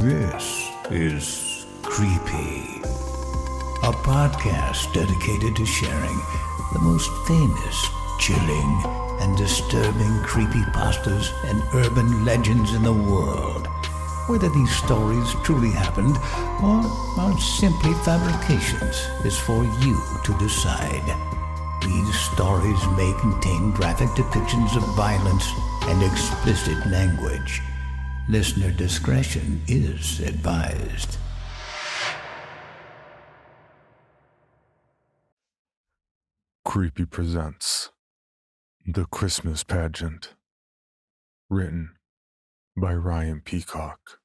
This is Creepy, a podcast dedicated to sharing the most famous, chilling, and disturbing creepypastas and urban legends in the world. Whether these stories truly happened or are simply fabrications is for you to decide. These stories may contain graphic depictions of violence and explicit language. Listener discretion is advised. Creepy presents The Christmas Pageant, written by Ryan Peacock.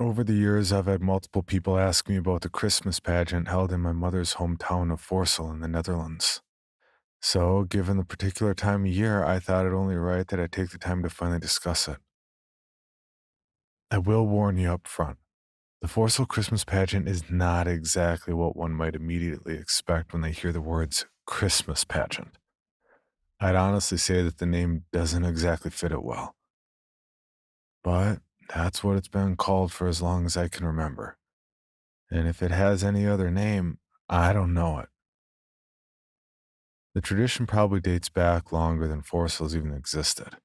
Over the years, I've had multiple people ask me about the Christmas pageant held in my mother's hometown of Forzal in the Netherlands. So, given the particular time of year, I thought it only right that I take the time to finally discuss it. I will warn you up front. The Forzal Christmas pageant is not exactly what one might immediately expect when they hear the words Christmas pageant. I'd honestly say that the name doesn't exactly fit it well. But that's what it's been called for as long as I can remember. And if it has any other name, I don't know it. The tradition probably dates back longer than Forzal's even existed.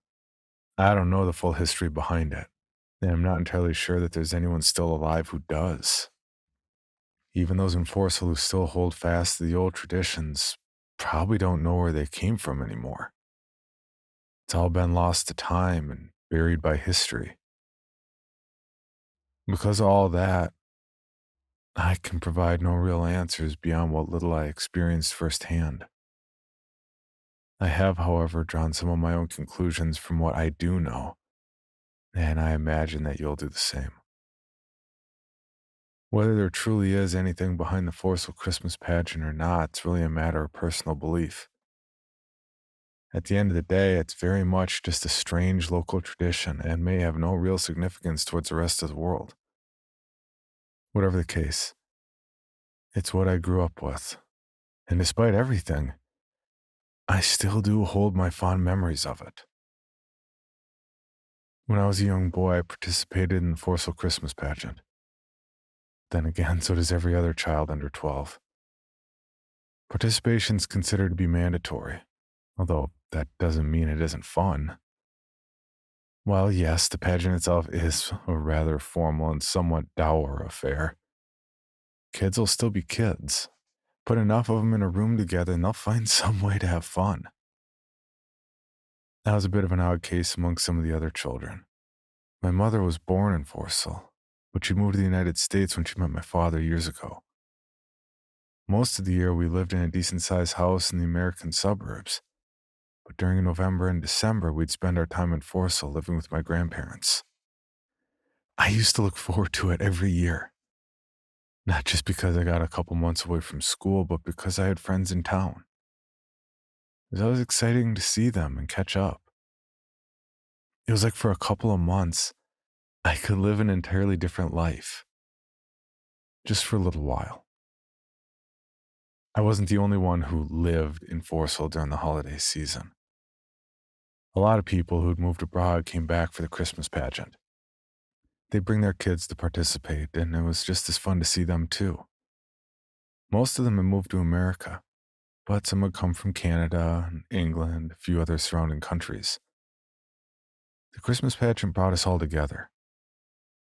I don't know the full history behind it, and I'm not entirely sure that there's anyone still alive who does. Even those in Forzal who still hold fast to the old traditions probably don't know where they came from anymore. It's all been lost to time and buried by history. Because of all that, I can provide no real answers beyond what little I experienced firsthand. I have, however, drawn some of my own conclusions from what I do know, and I imagine that you'll do the same. Whether there truly is anything behind the Forzal Christmas pageant or not, it's really a matter of personal belief. At the end of the day, it's very much just a strange local tradition and may have no real significance towards the rest of the world. Whatever the case, it's what I grew up with, and despite everything, I still do hold my fond memories of it. When I was a young boy, I participated in the Forzal Christmas pageant. Then again, so does every other child under 12. Participation is considered to be mandatory, although that doesn't mean it isn't fun. While yes, the pageant itself is a rather formal and somewhat dour affair, kids will still be kids. Put enough of them in a room together and they'll find some way to have fun. I was a bit of an odd case among some of the other children. My mother was born in Forzal, but she moved to the United States when she met my father years ago. Most of the year we lived in a decent-sized house in the American suburbs, but during November and December we'd spend our time in Forzal living with my grandparents. I used to look forward to it every year. Not just because I got a couple months away from school, but because I had friends in town. It was always exciting to see them and catch up. It was like for a couple of months, I could live an entirely different life. Just for a little while. I wasn't the only one who lived in Forzal during the holiday season. A lot of people who'd moved abroad came back for the Christmas pageant. They'd bring their kids to participate, and it was just as fun to see them too. Most of them had moved to America, but some had come from Canada, and England, a few other surrounding countries. The Christmas pageant brought us all together.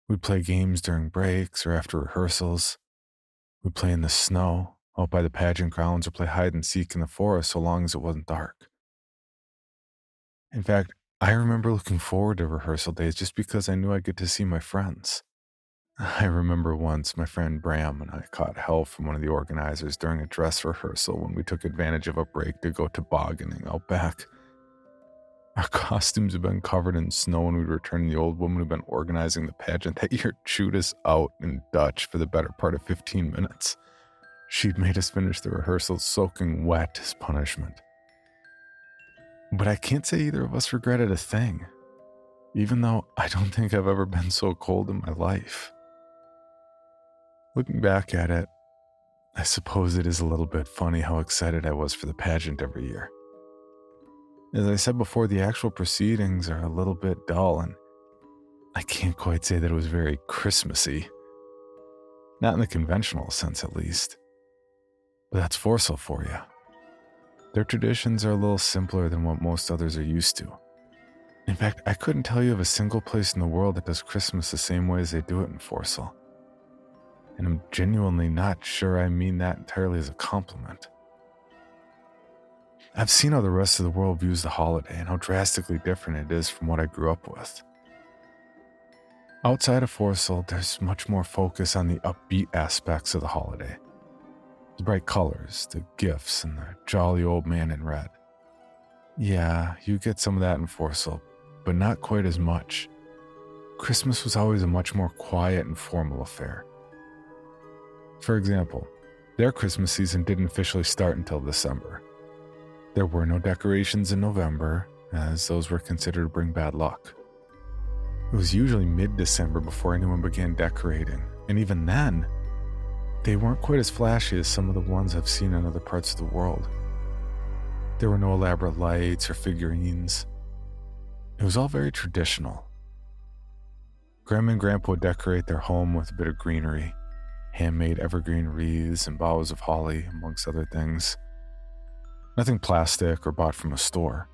We'd play games during breaks or after rehearsals. We'd play in the snow, out by the pageant grounds, or play hide and seek in the forest so long as it wasn't dark. In fact, I remember looking forward to rehearsal days just because I knew I'd get to see my friends. I remember once my friend Bram and I caught hell from one of the organizers during a dress rehearsal when we took advantage of a break to go tobogganing out back. Our costumes had been covered in snow when we returned. The old woman who'd been organizing the pageant that year chewed us out in Dutch for the better part of 15 minutes. She'd made us finish the rehearsal soaking wet as punishment. But I can't say either of us regretted a thing, even though I don't think I've ever been so cold in my life. Looking back at it, I suppose it is a little bit funny how excited I was for the pageant every year. As I said before, the actual proceedings are a little bit dull, and I can't quite say that it was very Christmassy. Not in the conventional sense, at least. But that's Forzal for you. Their traditions are a little simpler than what most others are used to. In fact, I couldn't tell you of a single place in the world that does Christmas the same way as they do it in Forzal. And I'm genuinely not sure I mean that entirely as a compliment. I've seen how the rest of the world views the holiday and how drastically different it is from what I grew up with. Outside of Forzal, there's much more focus on the upbeat aspects of the holiday. The bright colors, the gifts, and the jolly old man in red. Yeah, you get some of that in Forzal, but not quite as much. Christmas was always a much more quiet and formal affair. For example, their Christmas season didn't officially start until December. There were no decorations in November, as those were considered to bring bad luck. It was usually mid-December before anyone began decorating, and even then, they weren't quite as flashy as some of the ones I've seen in other parts of the world. There were no elaborate lights or figurines. It was all very traditional. Grandma and Grandpa would decorate their home with a bit of greenery, handmade evergreen wreaths and boughs of holly, amongst other things. Nothing plastic or bought from a store.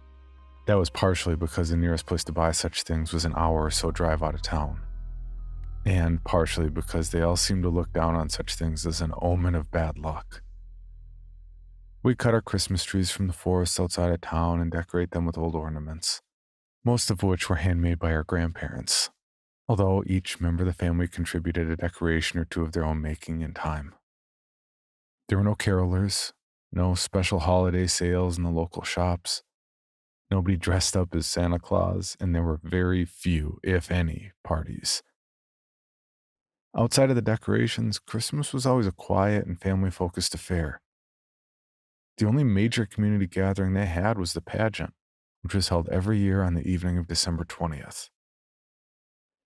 That was partially because the nearest place to buy such things was an hour or so drive out of town. And partially because they all seemed to look down on such things as an omen of bad luck. We cut our Christmas trees from the forest outside of town and decorate them with old ornaments, most of which were handmade by our grandparents, although each member of the family contributed a decoration or two of their own making in time. There were no carolers, no special holiday sales in the local shops. Nobody dressed up as Santa Claus, and there were very few, if any, parties. Outside of the decorations, Christmas was always a quiet and family-focused affair. The only major community gathering they had was the Pageant, which was held every year on the evening of December 20th.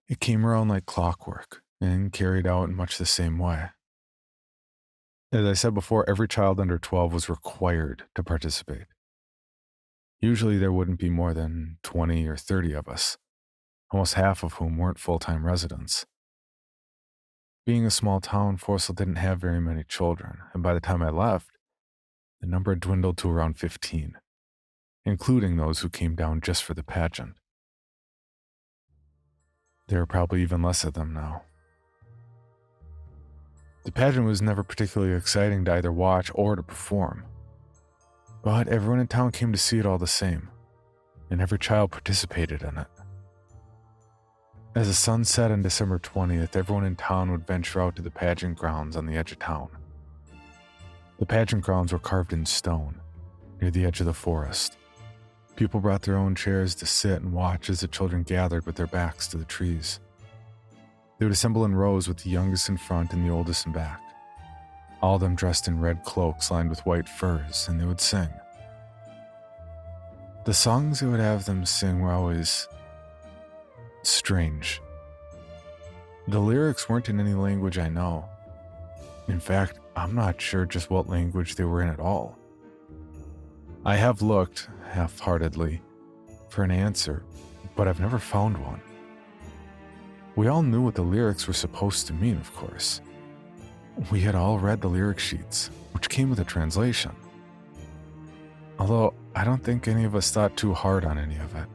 It came around like clockwork and carried out in much the same way. As I said before, every child under 12 was required to participate. Usually there wouldn't be more than 20 or 30 of us, almost half of whom weren't full-time residents. Being a small town, Forzal didn't have very many children, and by the time I left, the number had dwindled to around 15, including those who came down just for the pageant. There are probably even less of them now. The pageant was never particularly exciting to either watch or to perform, but everyone in town came to see it all the same, and every child participated in it. As the sun set on December 20th, everyone in town would venture out to the pageant grounds on the edge of town. The pageant grounds were carved in stone, near the edge of the forest. People brought their own chairs to sit and watch as the children gathered with their backs to the trees. They would assemble in rows with the youngest in front and the oldest in back. All of them dressed in red cloaks lined with white furs, and they would sing. The songs they would have them sing were always strange. The lyrics weren't in any language I know. In fact, I'm not sure just what language they were in at all. I have looked, half-heartedly, for an answer, but I've never found one. We all knew what the lyrics were supposed to mean, of course. We had all read the lyric sheets, which came with a translation. Although, I don't think any of us thought too hard on any of it.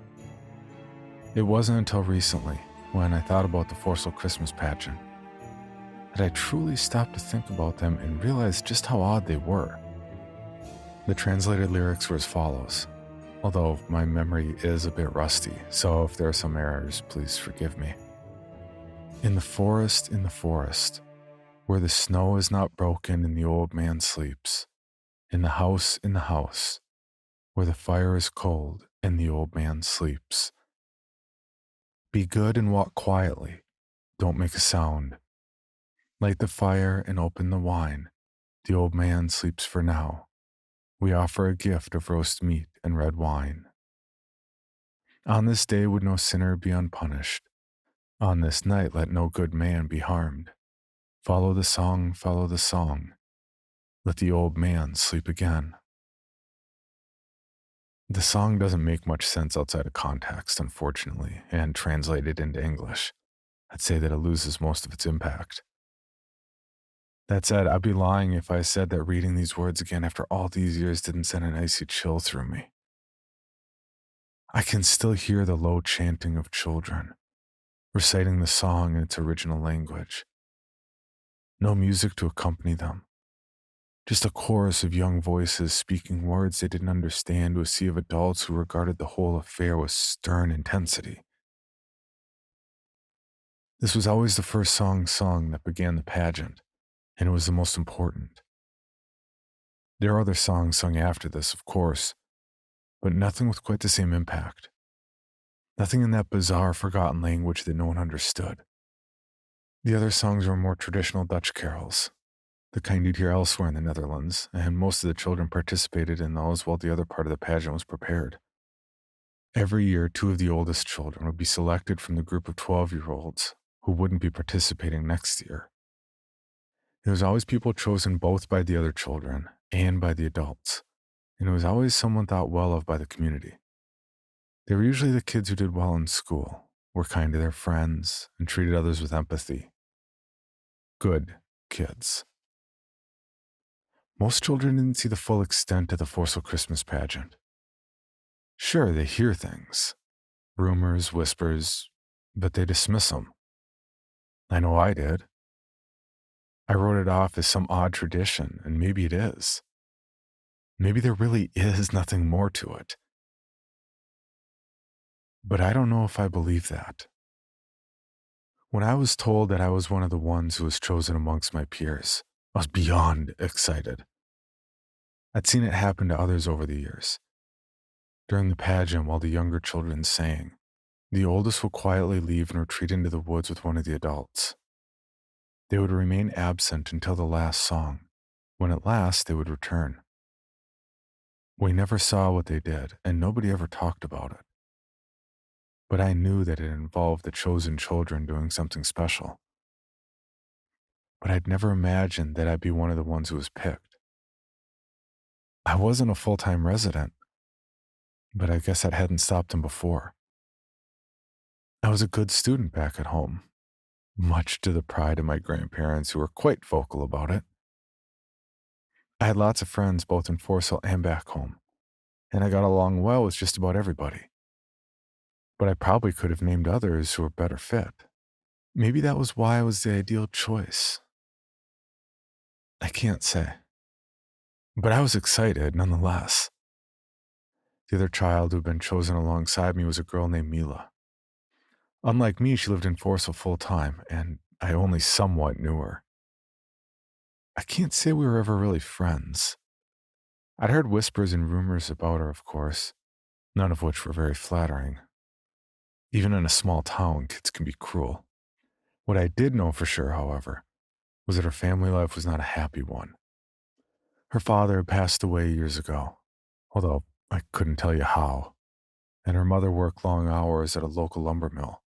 It wasn't until recently, when I thought about the Forzal Christmas pageant, that I truly stopped to think about them and realized just how odd they were. The translated lyrics were as follows, although my memory is a bit rusty, so if there are some errors, please forgive me. In the forest, where the snow is not broken and the old man sleeps. In the house, where the fire is cold and the old man sleeps. Be good and walk quietly, don't make a sound. Light the fire and open the wine, the old man sleeps for now. We offer a gift of roast meat and red wine. On this day would no sinner be unpunished. On this night let no good man be harmed. Follow the song, let the old man sleep again. The song doesn't make much sense outside of context, unfortunately, and translated into English. I'd say that it loses most of its impact. That said, I'd be lying if I said that reading these words again after all these years didn't send an icy chill through me. I can still hear the low chanting of children, reciting the song in its original language. No music to accompany them, just a chorus of young voices speaking words they didn't understand to a sea of adults who regarded the whole affair with stern intensity. This was always the first song sung that began the pageant, and it was the most important. There are other songs sung after this, of course, but nothing with quite the same impact. Nothing in that bizarre, forgotten language that no one understood. The other songs were more traditional Dutch carols, the kind you'd hear elsewhere in the Netherlands, and most of the children participated in those while the other part of the pageant was prepared. Every year, 2 of the oldest children would be selected from the group of 12-year-olds who wouldn't be participating next year. It was always people chosen both by the other children and by the adults, and it was always someone thought well of by the community. They were usually the kids who did well in school, were kind to their friends, and treated others with empathy. Good kids. Most children didn't see the full extent of the Forzal Christmas pageant. Sure, they hear things, rumors, whispers, but they dismiss them. I know I did. I wrote it off as some odd tradition, and maybe it is. Maybe there really is nothing more to it. But I don't know if I believe that. When I was told that I was one of the ones who was chosen amongst my peers, I was beyond excited. I'd seen it happen to others over the years. During the pageant, while the younger children sang, the oldest would quietly leave and retreat into the woods with one of the adults. They would remain absent until the last song, when at last they would return. We never saw what they did, and nobody ever talked about it. But I knew that it involved the chosen children doing something special. But I'd never imagined that I'd be one of the ones who was picked. I wasn't a full-time resident, but I guess that hadn't stopped him before. I was a good student back at home, much to the pride of my grandparents who were quite vocal about it. I had lots of friends both in Forzal and back home, and I got along well with just about everybody. But I probably could have named others who were better fit. Maybe that was why I was the ideal choice. I can't say. But I was excited nonetheless. The other child who'd been chosen alongside me was a girl named Mila. Unlike me, she lived in Forzal full-time, and I only somewhat knew her. I can't say we were ever really friends. I'd heard whispers and rumors about her, of course, none of which were very flattering. Even in a small town, kids can be cruel. What I did know for sure, however, was that her family life was not a happy one. Her father had passed away years ago, although I couldn't tell you how, and her mother worked long hours at a local lumber mill.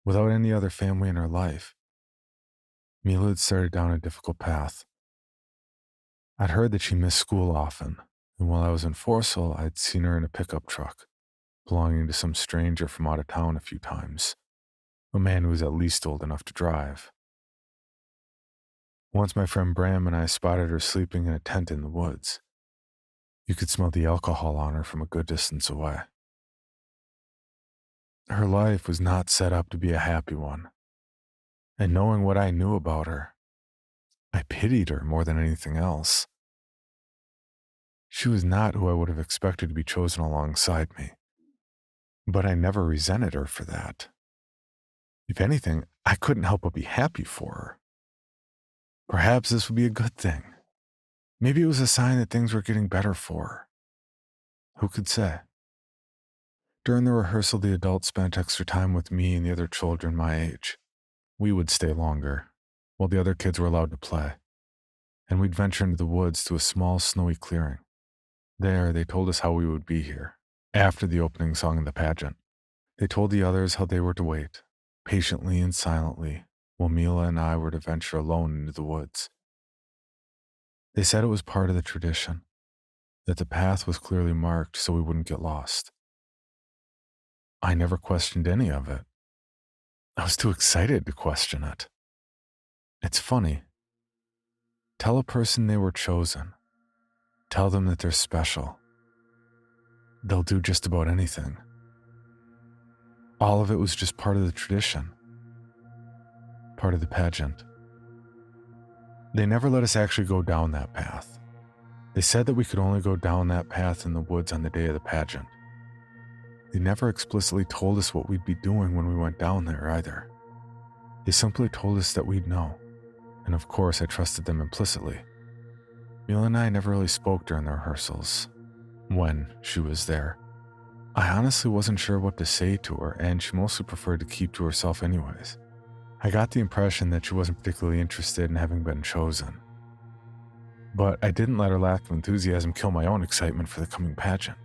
Without any other family in her life, Mila had started down a difficult path. I'd heard that she missed school often, and while I was in Forzal, I'd seen her in a pickup truck, belonging to some stranger from out of town a few times, a man who was at least old enough to drive. Once my friend Bram and I spotted her sleeping in a tent in the woods. You could smell the alcohol on her from a good distance away. Her life was not set up to be a happy one, and knowing what I knew about her, I pitied her more than anything else. She was not who I would have expected to be chosen alongside me, but I never resented her for that. If anything, I couldn't help but be happy for her. Perhaps this would be a good thing. Maybe it was a sign that things were getting better for her. Who could say? During the rehearsal, the adults spent extra time with me and the other children my age. We would stay longer, while the other kids were allowed to play, and we'd venture into the woods to a small, snowy clearing. There, they told us how we would be here, after the opening song of the pageant. They told the others how they were to wait, patiently and silently, while Mila and I were to venture alone into the woods. They said it was part of the tradition, that the path was clearly marked so we wouldn't get lost. I never questioned any of it. I was too excited to question it. It's funny. Tell a person they were chosen. Tell them that they're special. They'll do just about anything. All of it was just part of the tradition. Part of the pageant. They never let us actually go down that path. They said that we could only go down that path in the woods on the day of the pageant. They never explicitly told us what we'd be doing when we went down there either. They simply told us that we'd know, and of course I trusted them implicitly. Mila and I never really spoke during the rehearsals, when she was there. I honestly wasn't sure what to say to her, and she mostly preferred to keep to herself anyways. I got the impression that she wasn't particularly interested in having been chosen. But I didn't let her lack of enthusiasm kill my own excitement for the coming pageant.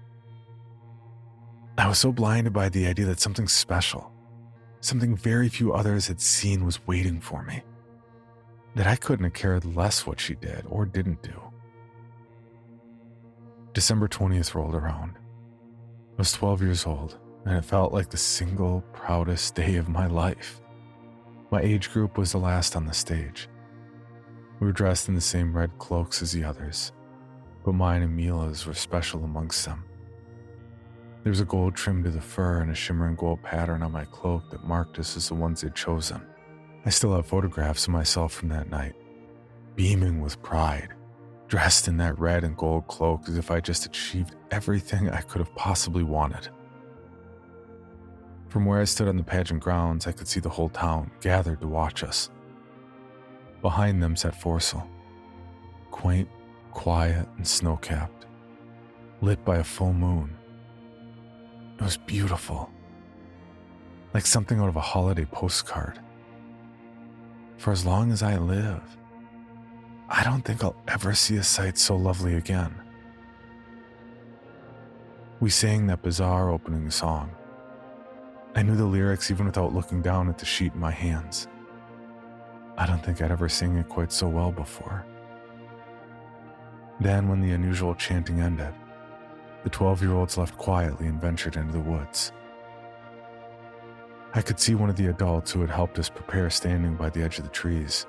I was so blinded by the idea that something special, something very few others had seen, was waiting for me, that I couldn't have cared less what she did or didn't do. December 20th rolled around. I was 12 years old, and it felt like the single proudest day of my life. My age group was the last on the stage. We were dressed in the same red cloaks as the others, but mine and Mila's were special amongst them. There was a gold trim to the fur and a shimmering gold pattern on my cloak that marked us as the ones they'd chosen. I still have photographs of myself from that night, beaming with pride, dressed in that red and gold cloak as if I just achieved everything I could have possibly wanted. From where I stood on the pageant grounds, I could see the whole town gathered to watch us. Behind them sat Forzal, quaint, quiet, and snow-capped, lit by a full moon. It was beautiful, like something out of a holiday postcard. For as long as I live, I don't think I'll ever see a sight so lovely again. We sang that bizarre opening song. I knew the lyrics even without looking down at the sheet in my hands. I don't think I'd ever sang it quite so well before. Then, when the unusual chanting ended, the 12-year-olds left quietly and ventured into the woods. I could see one of the adults who had helped us prepare standing by the edge of the trees,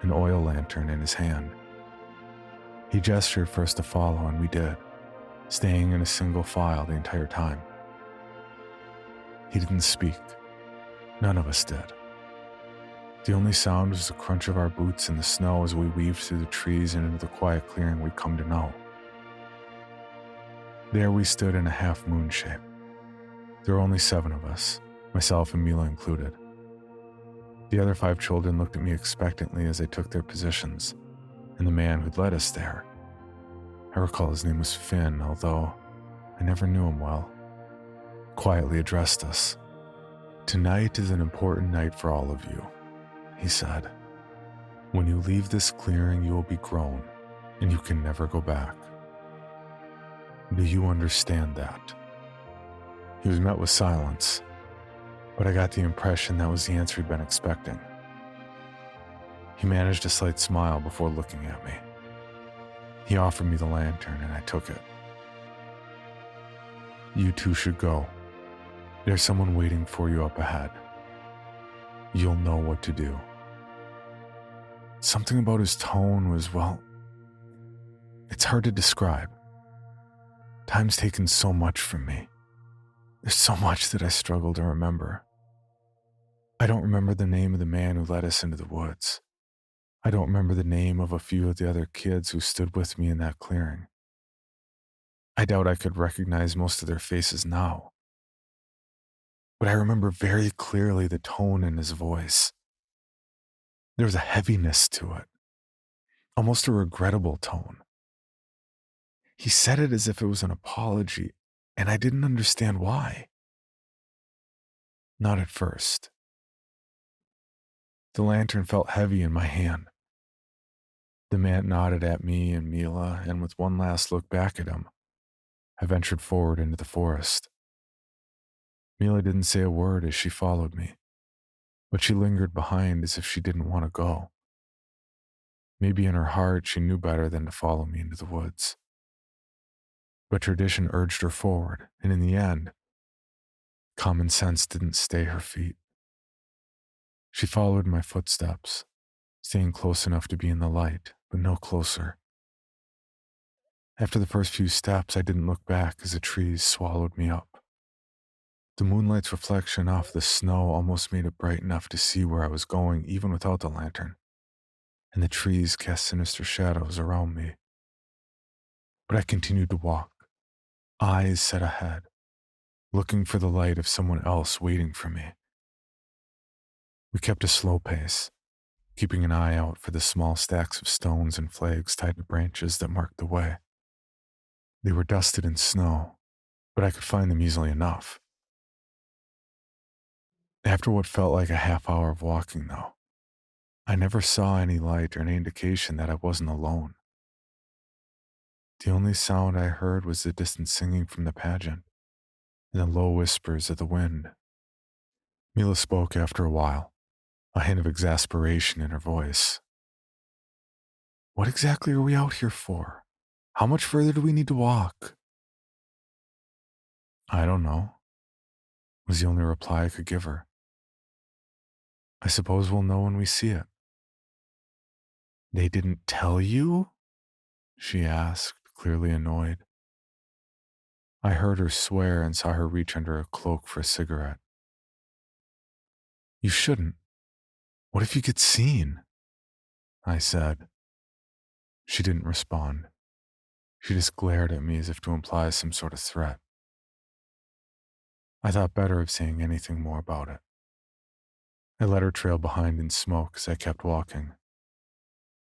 an oil lantern in his hand. He gestured for us to follow, and we did, staying in a single file the entire time. He didn't speak. None of us did. The only sound was the crunch of our boots in the snow as we weaved through the trees and into the quiet clearing we'd come to know. There we stood in a half-moon shape. There were only 7 of us, myself and Mila included. The other 5 children looked at me expectantly as they took their positions, and the man who'd led us there, I recall his name was Finn, although I never knew him well, quietly addressed us. "Tonight is an important night for all of you," he said. "When you leave this clearing, you will be grown, and you can never go back. Do you understand that?" He was met with silence, but I got the impression that was the answer he'd been expecting. He managed a slight smile before looking at me. He offered me the lantern, and I took it. "You two should go. There's someone waiting for you up ahead. You'll know what to do." Something about his tone was, well, it's hard to describe. Time's taken so much from me. There's so much that I struggle to remember. I don't remember the name of the man who led us into the woods. I don't remember the name of a few of the other kids who stood with me in that clearing. I doubt I could recognize most of their faces now. But I remember very clearly the tone in his voice. There was a heaviness to it, almost a regrettable tone. He said it as if it was an apology, and I didn't understand why. Not at first. The lantern felt heavy in my hand. The man nodded at me and Mila, and with one last look back at him, I ventured forward into the forest. Mila didn't say a word as she followed me, but she lingered behind as if she didn't want to go. Maybe in her heart she knew better than to follow me into the woods. But tradition urged her forward, and in the end, common sense didn't stay her feet. She followed my footsteps, staying close enough to be in the light, but no closer. After the first few steps, I didn't look back as the trees swallowed me up. The moonlight's reflection off the snow almost made it bright enough to see where I was going even without the lantern, and the trees cast sinister shadows around me. But I continued to walk, eyes set ahead, looking for the light of someone else waiting for me. We kept a slow pace, keeping an eye out for the small stacks of stones and flags tied to branches that marked the way. They were dusted in snow, but I could find them easily enough. After what felt like a half hour of walking, though, I never saw any light or any indication that I wasn't alone. The only sound I heard was the distant singing from the pageant and the low whispers of the wind. Mila spoke after a while, a hint of exasperation in her voice. "What exactly are we out here for? How much further do we need to walk?" "I don't know," was the only reply I could give her. "I suppose we'll know when we see it." "They didn't tell you?" she asked, clearly annoyed. I heard her swear and saw her reach under a cloak for a cigarette. "You shouldn't. What if you get seen?" I said. She didn't respond. She just glared at me as if to imply some sort of threat. I thought better of saying anything more about it. I let her trail behind in smoke as I kept walking.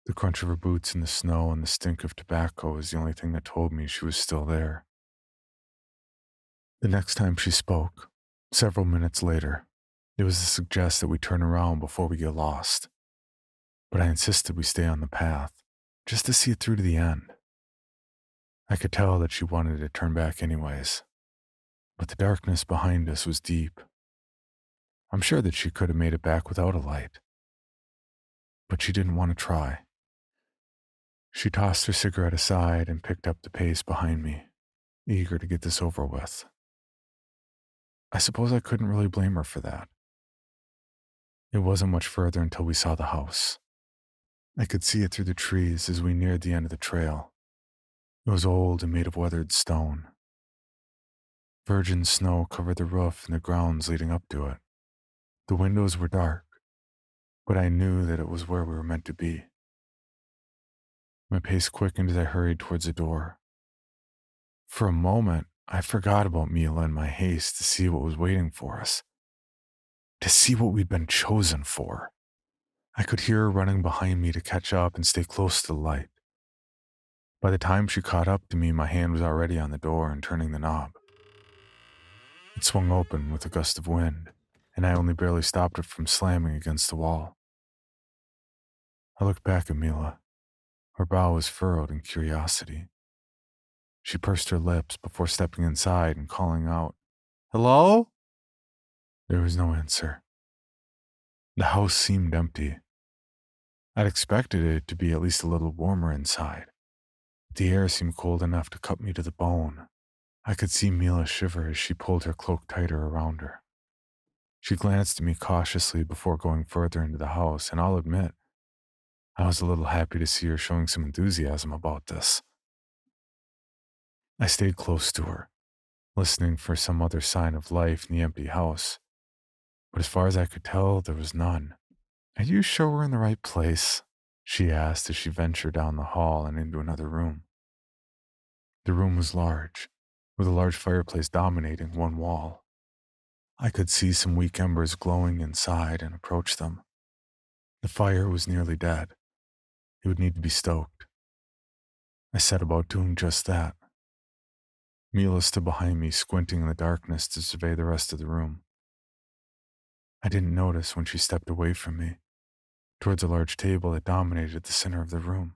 The crunch of her boots in the snow and the stink of tobacco was the only thing that told me she was still there. The next time she spoke, several minutes later, it was to suggest that we turn around before we get lost. But I insisted we stay on the path, just to see it through to the end. I could tell that she wanted to turn back anyways, but the darkness behind us was deep. I'm sure that she could have made it back without a light, but she didn't want to try. She tossed her cigarette aside and picked up the pace behind me, eager to get this over with. I suppose I couldn't really blame her for that. It wasn't much further until we saw the house. I could see it through the trees as we neared the end of the trail. It was old and made of weathered stone. Virgin snow covered the roof and the grounds leading up to it. The windows were dark, but I knew that it was where we were meant to be. My pace quickened as I hurried towards the door. For a moment, I forgot about Mila in my haste to see what was waiting for us. To see what we'd been chosen for. I could hear her running behind me to catch up and stay close to the light. By the time she caught up to me, my hand was already on the door and turning the knob. It swung open with a gust of wind, and I only barely stopped it from slamming against the wall. I looked back at Mila. Her brow was furrowed in curiosity. She pursed her lips before stepping inside and calling out, "Hello?" There was no answer. The house seemed empty. I'd expected it to be at least a little warmer inside. The air seemed cold enough to cut me to the bone. I could see Mila shiver as she pulled her cloak tighter around her. She glanced at me cautiously before going further into the house, and I'll admit, I was a little happy to see her showing some enthusiasm about this. I stayed close to her, listening for some other sign of life in the empty house, but as far as I could tell, there was none. "Are you sure we're in the right place?" she asked as she ventured down the hall and into another room. The room was large, with a large fireplace dominating one wall. I could see some weak embers glowing inside and approached them. The fire was nearly dead. It would need to be stoked. I set about doing just that. Mila stood behind me, squinting in the darkness to survey the rest of the room. I didn't notice when she stepped away from me, towards a large table that dominated the center of the room.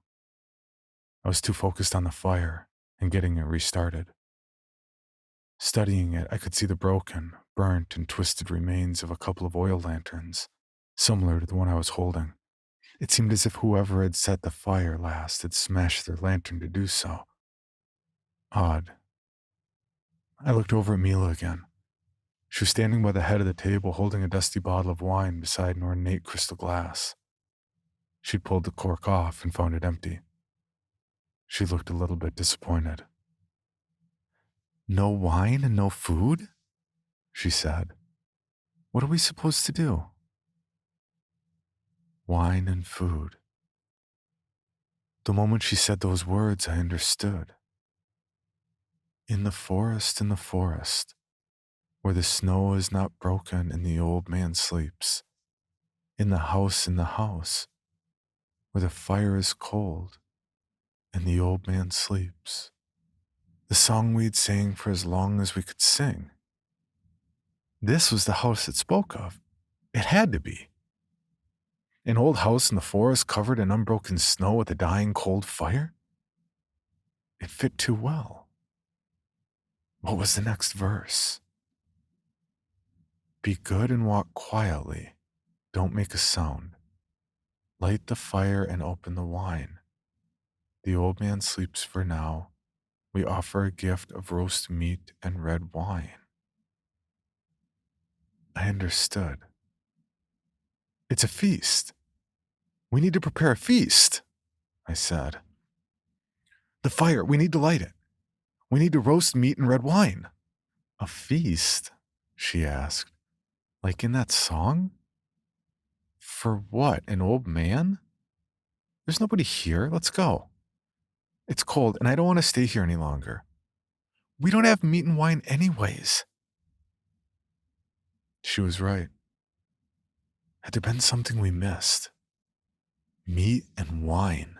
I was too focused on the fire and getting it restarted. Studying it, I could see the broken, burnt, and twisted remains of a couple of oil lanterns, similar to the one I was holding. It seemed as if whoever had set the fire last had smashed their lantern to do so. Odd. I looked over at Mila again. She was standing by the head of the table holding a dusty bottle of wine beside an ornate crystal glass. She'd pulled the cork off and found it empty. She looked a little bit disappointed. "No wine and no food?" she said. "What are we supposed to do?" Wine and food. The moment she said those words, I understood. In the forest, where the snow is not broken and the old man sleeps. In the house, where the fire is cold and the old man sleeps. The song we'd sang for as long as we could sing. This was the house it spoke of. It had to be. An old house in the forest covered in unbroken snow with a dying cold fire? It fit too well. What was the next verse? Be good and walk quietly. Don't make a sound. Light the fire and open the wine. The old man sleeps for now. We offer a gift of roast meat and red wine. I understood. It's a feast. We need to prepare a feast, I said. The fire, we need to light it. We need to roast meat and red wine. A feast? She asked. Like in that song? For what, an old man? There's nobody here. Let's go. It's cold and I don't want to stay here any longer. We don't have meat and wine anyways. She was right. Had there been something we missed? Meat and wine.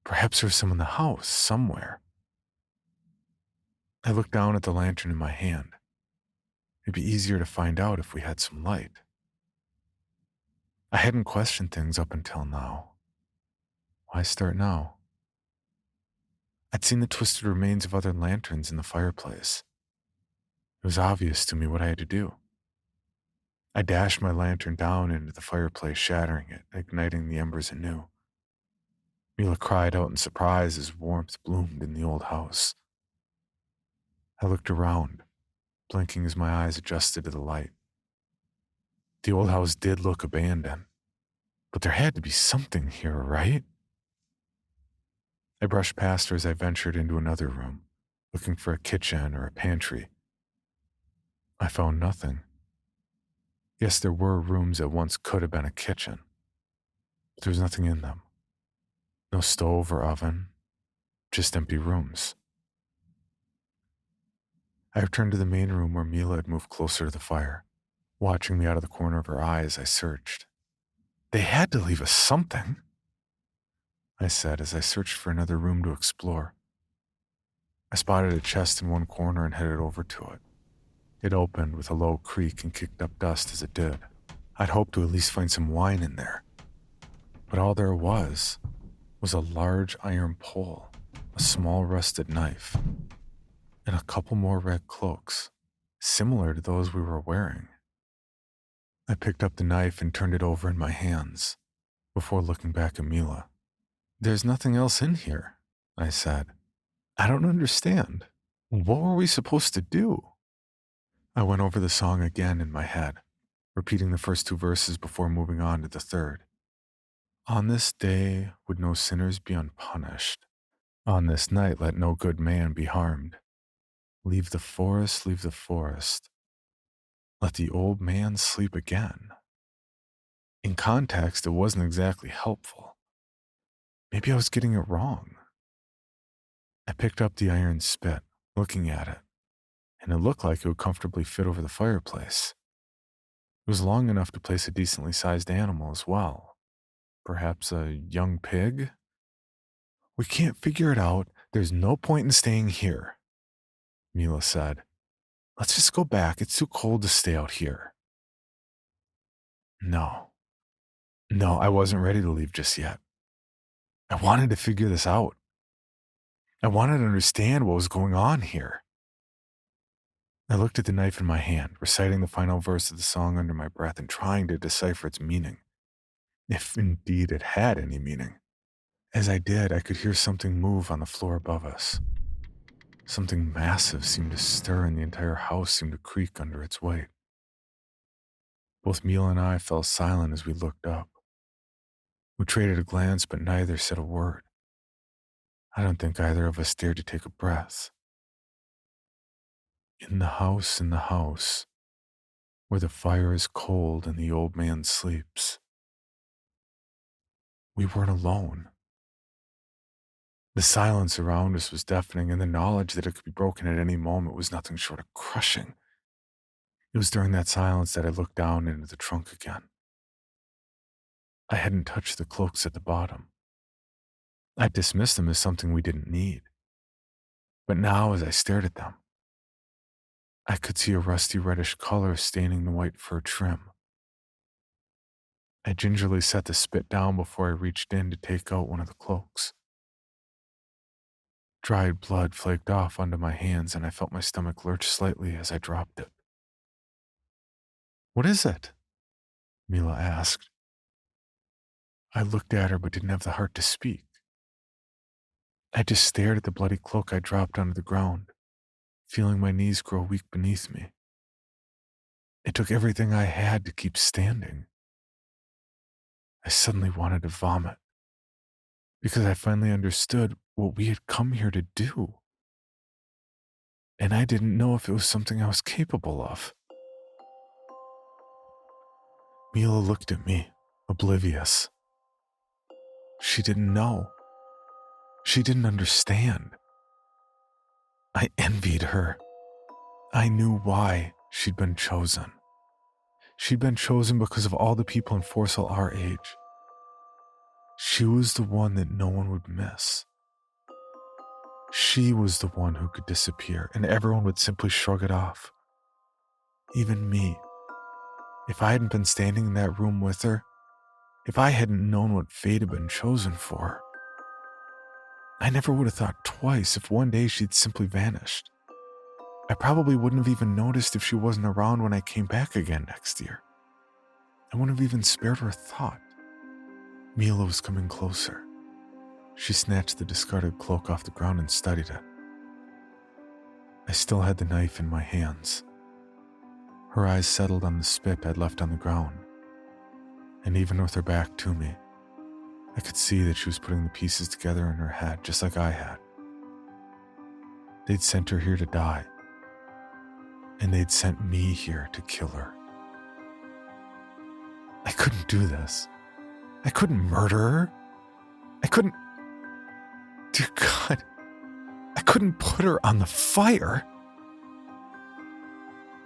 Perhaps there was some in the house somewhere. I looked down at the lantern in my hand. It'd be easier to find out if we had some light. I hadn't questioned things up until now. Why start now? I'd seen the twisted remains of other lanterns in the fireplace. It was obvious to me what I had to do. I dashed my lantern down into the fireplace, shattering it, igniting the embers anew. Mila cried out in surprise as warmth bloomed in the old house. I looked around, blinking as my eyes adjusted to the light. The old house did look abandoned, but there had to be something here, right? I brushed past her as I ventured into another room, looking for a kitchen or a pantry. I found nothing. Yes, there were rooms that once could have been a kitchen, but there was nothing in them. No stove or oven, just empty rooms. I returned to the main room where Mila had moved closer to the fire. Watching me out of the corner of her eye as I searched. They had to leave us something, I said as I searched for another room to explore. I spotted a chest in one corner and headed over to it. It opened with a low creak and kicked up dust as it did. I'd hoped to at least find some wine in there. But all there was a large iron pole, a small rusted knife, and a couple more red cloaks, similar to those we were wearing. I picked up the knife and turned it over in my hands, before looking back at Mila. There's nothing else in here, I said. I don't understand. What were we supposed to do? I went over the song again in my head, repeating the first two verses before moving on to the third. On this day would no sinners be unpunished. On this night let no good man be harmed. Leave the forest, leave the forest. Let the old man sleep again. In context, it wasn't exactly helpful. Maybe I was getting it wrong. I picked up the iron spit, looking at it, and it looked like it would comfortably fit over the fireplace. It was long enough to place a decently sized animal as well. Perhaps a young pig? We can't figure it out. There's no point in staying here, Mila said. Let's just go back. It's too cold to stay out here. No, I wasn't ready to leave just yet. I wanted to figure this out. I wanted to understand what was going on here. I looked at the knife in my hand, reciting the final verse of the song under my breath and trying to decipher its meaning, if indeed it had any meaning. As I did, I could hear something move on the floor above us. Something massive seemed to stir and the entire house seemed to creak under its weight. Both Mila and I fell silent as we looked up. We traded a glance, but neither said a word. I don't think either of us dared to take a breath. In the house, where the fire is cold and the old man sleeps, we weren't alone. The silence around us was deafening, and the knowledge that it could be broken at any moment was nothing short of crushing. It was during that silence that I looked down into the trunk again. I hadn't touched the cloaks at the bottom. I dismissed them as something we didn't need. But now, as I stared at them, I could see a rusty reddish color staining the white fur trim. I gingerly set the spit down before I reached in to take out one of the cloaks. Dried blood flaked off onto my hands, and I felt my stomach lurch slightly as I dropped it. "What is it?" Mila asked. I looked at her but didn't have the heart to speak. I just stared at the bloody cloak I dropped onto the ground, feeling my knees grow weak beneath me. It took everything I had to keep standing. I suddenly wanted to vomit, because I finally understood what we had come here to do. And I didn't know if it was something I was capable of. Mila looked at me, oblivious. She didn't know. She didn't understand. I envied her. I knew why she'd been chosen. She'd been chosen because of all the people in Forzal our age. She was the one that no one would miss. She was the one who could disappear, and everyone would simply shrug it off. Even me. If I hadn't been standing in that room with her, if I hadn't known what fate had been chosen for, I never would have thought twice if one day she'd simply vanished. I probably wouldn't have even noticed if she wasn't around when I came back again next year. I wouldn't have even spared her a thought. Mila was coming closer. She snatched the discarded cloak off the ground and studied it. I still had the knife in my hands. Her eyes settled on the spit I'd left on the ground. And even with her back to me, I could see that she was putting the pieces together in her head just like I had. They'd sent her here to die. And they'd sent me here to kill her. I couldn't do this. I couldn't murder her. I couldn't... Dear God, I couldn't put her on the fire.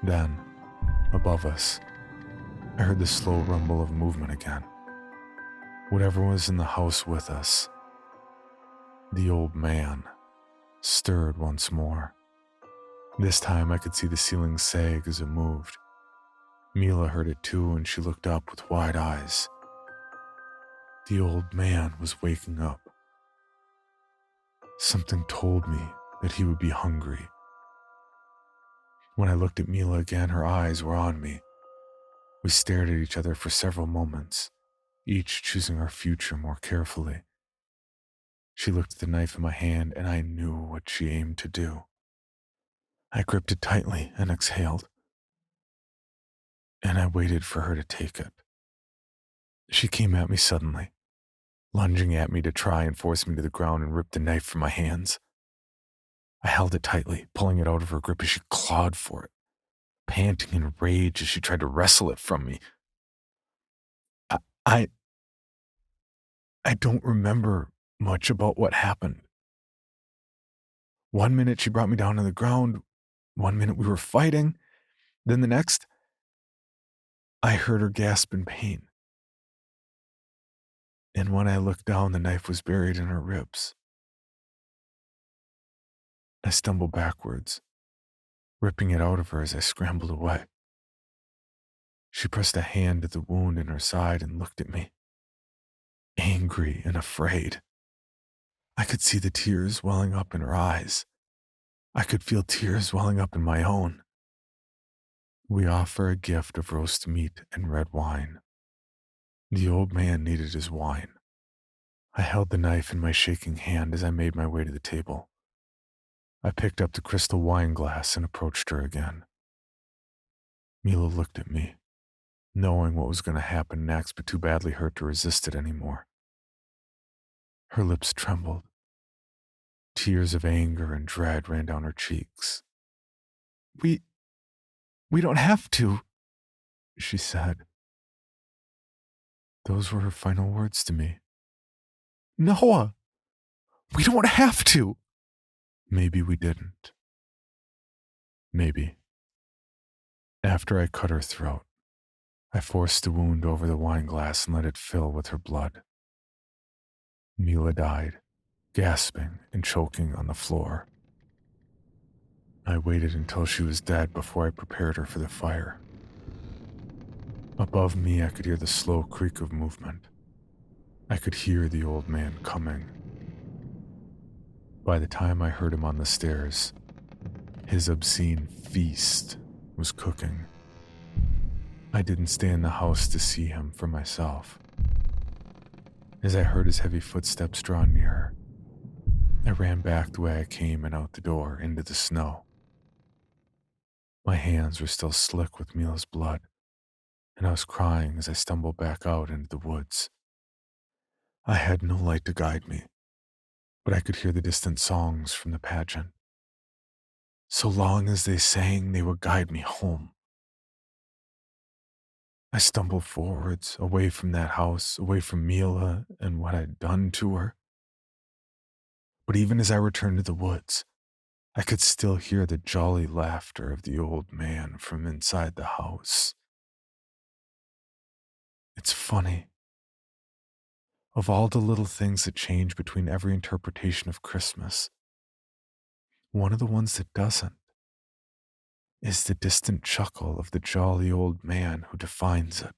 Then, above us, I heard the slow rumble of movement again. Whatever was in the house with us, the old man, stirred once more. This time I could see the ceiling sag as it moved. Mila heard it too, and she looked up with wide eyes. The old man was waking up. Something told me that he would be hungry. When I looked at Mila again, her eyes were on me. We stared at each other for several moments, each choosing our future more carefully. She looked at the knife in my hand, and I knew what she aimed to do. I gripped it tightly and exhaled, and I waited for her to take it. She came at me suddenly, lunging at me to try and force me to the ground and rip the knife from my hands. I held it tightly, pulling it out of her grip as she clawed for it, panting in rage as she tried to wrestle it from me. I don't remember much about what happened. 1 minute she brought me down on the ground, 1 minute we were fighting, then the next, I heard her gasp in pain. And when I looked down, the knife was buried in her ribs. I stumbled backwards, ripping it out of her as I scrambled away. She pressed a hand to the wound in her side and looked at me, angry and afraid. I could see the tears welling up in her eyes. I could feel tears welling up in my own. We offer a gift of roast meat and red wine. The old man needed his wine. I held the knife in my shaking hand as I made my way to the table. I picked up the crystal wine glass and approached her again. Mila looked at me, knowing what was going to happen next, but too badly hurt to resist it anymore. Her lips trembled. Tears of anger and dread ran down her cheeks. We don't have to, she said. Those were her final words to me. Noah, we don't have to. Maybe we didn't. Maybe. After I cut her throat, I forced the wound over the wine glass and let it fill with her blood. Mila died, gasping and choking on the floor. I waited until she was dead before I prepared her for the fire. Above me, I could hear the slow creak of movement. I could hear the old man coming. By the time I heard him on the stairs, his obscene feast was cooking. I didn't stay in the house to see him for myself. As I heard his heavy footsteps draw nearer, I ran back the way I came and out the door into the snow. My hands were still slick with Mila's blood, and I was crying as I stumbled back out into the woods. I had no light to guide me, but I could hear the distant songs from the pageant. So long as they sang, they would guide me home. I stumbled forwards, away from that house, away from Mila and what I'd done to her. But even as I returned to the woods, I could still hear the jolly laughter of the old man from inside the house. It's funny. Of all the little things that change between every interpretation of Christmas, one of the ones that doesn't is the distant chuckle of the jolly old man who defines it.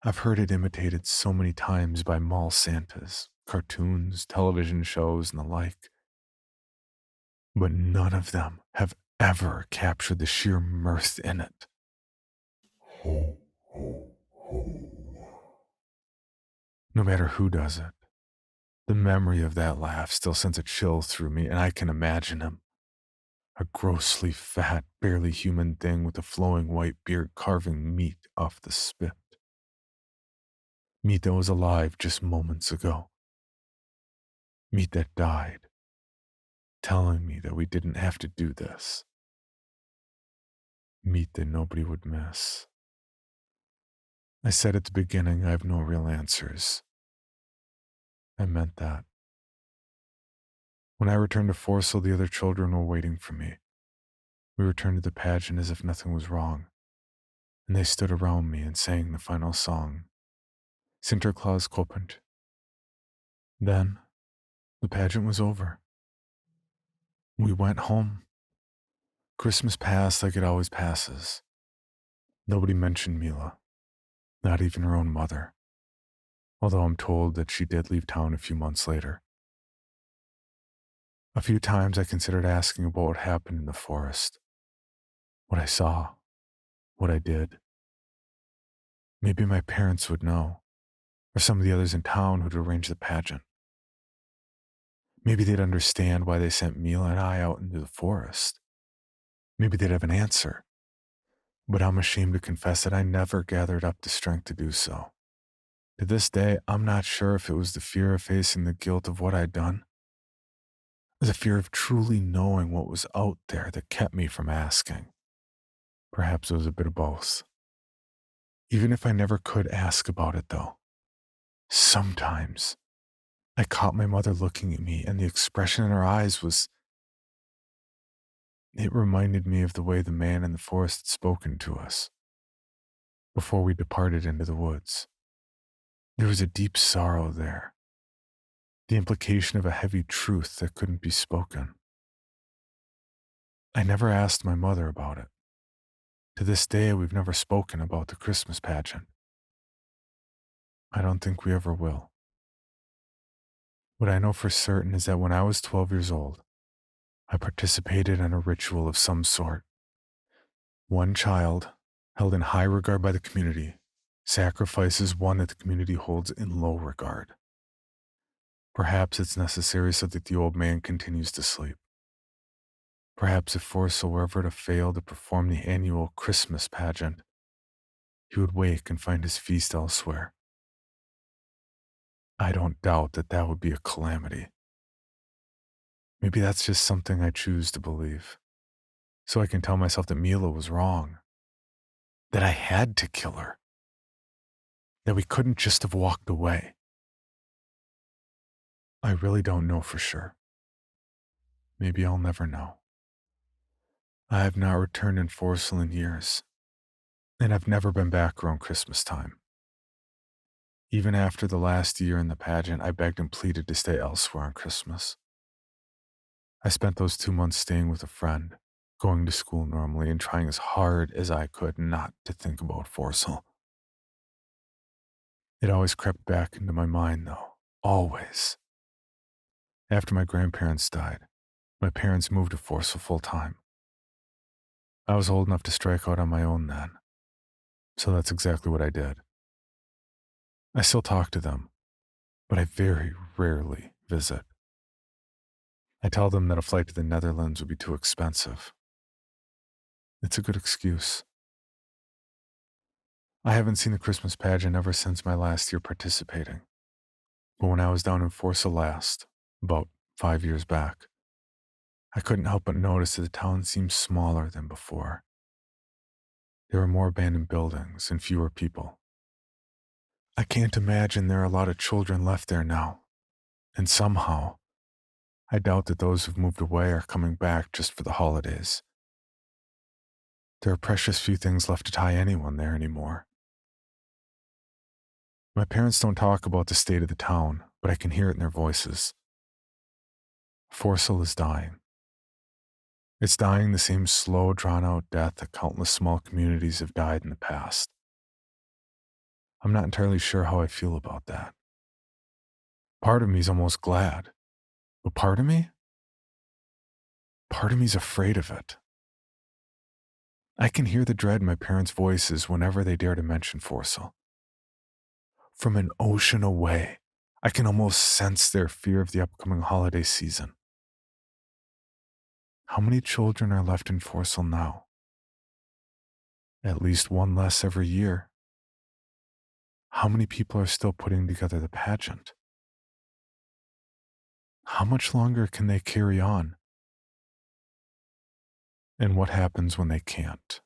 I've heard it imitated so many times by mall Santas, cartoons, television shows, and the like, but none of them have ever captured the sheer mirth in it. Ho, ho, ho. No matter who does it, the memory of that laugh still sends a chill through me, and I can imagine him. A grossly fat, barely human thing with a flowing white beard carving meat off the spit. Meat that was alive just moments ago. Meat that died, telling me that we didn't have to do this. Meat that nobody would miss. I said at the beginning I have no real answers. I meant that. When I returned to Forzal, the other children were waiting for me. We returned to the pageant as if nothing was wrong, and they stood around me and sang the final song, Sinterklaas kommt. Then, the pageant was over. We went home. Christmas passed like it always passes. Nobody mentioned Mila, not even her own mother, although I'm told that she did leave town a few months later. A few times I considered asking about what happened in the forest, what I saw, what I did. Maybe my parents would know, or some of the others in town who'd arranged the pageant. Maybe they'd understand why they sent Mila and I out into the forest. Maybe they'd have an answer, but I'm ashamed to confess that I never gathered up the strength to do so. To this day, I'm not sure if it was the fear of facing the guilt of what I'd done, or the fear of truly knowing what was out there that kept me from asking. Perhaps it was a bit of both. Even if I never could ask about it, though, sometimes I caught my mother looking at me, and the expression in her eyes it reminded me of the way the man in the forest had spoken to us before we departed into the woods. There was a deep sorrow there, the implication of a heavy truth that couldn't be spoken. I never asked my mother about it. To this day, we've never spoken about the Christmas pageant. I don't think we ever will. What I know for certain is that when I was 12 years old, I participated in a ritual of some sort. One child, held in high regard by the community, sacrifices one that the community holds in low regard. Perhaps it's necessary so that the old man continues to sleep. Perhaps if Forzal were ever to fail to perform the annual Christmas pageant, he would wake and find his feast elsewhere. I don't doubt that that would be a calamity. Maybe that's just something I choose to believe, so I can tell myself that Mila was wrong, that I had to kill her, that we couldn't just have walked away. I really don't know for sure. Maybe I'll never know. I have not returned in Forzal in years, and I've never been back around Christmas time. Even after the last year in the pageant, I begged and pleaded to stay elsewhere on Christmas. I spent those 2 months staying with a friend, going to school normally, and trying as hard as I could not to think about Forzal. It always crept back into my mind, though. Always. After my grandparents died, my parents moved to Forzal full time. I was old enough to strike out on my own then, so that's exactly what I did. I still talk to them, but I very rarely visit. I tell them that a flight to the Netherlands would be too expensive. It's a good excuse. I haven't seen the Christmas pageant ever since my last year participating. But when I was down in Forzal last, about 5 years back, I couldn't help but notice that the town seemed smaller than before. There were more abandoned buildings and fewer people. I can't imagine there are a lot of children left there now. And somehow, I doubt that those who've moved away are coming back just for the holidays. There are precious few things left to tie anyone there anymore. My parents don't talk about the state of the town, but I can hear it in their voices. Forzal is dying. It's dying the same slow, drawn-out death that countless small communities have died in the past. I'm not entirely sure how I feel about that. Part of me is almost glad, but part of me's afraid of it. I can hear the dread in my parents' voices whenever they dare to mention Forzal. From an ocean away, I can almost sense their fear of the upcoming holiday season. How many children are left in Forzal now? At least one less every year. How many people are still putting together the pageant? How much longer can they carry on? And what happens when they can't?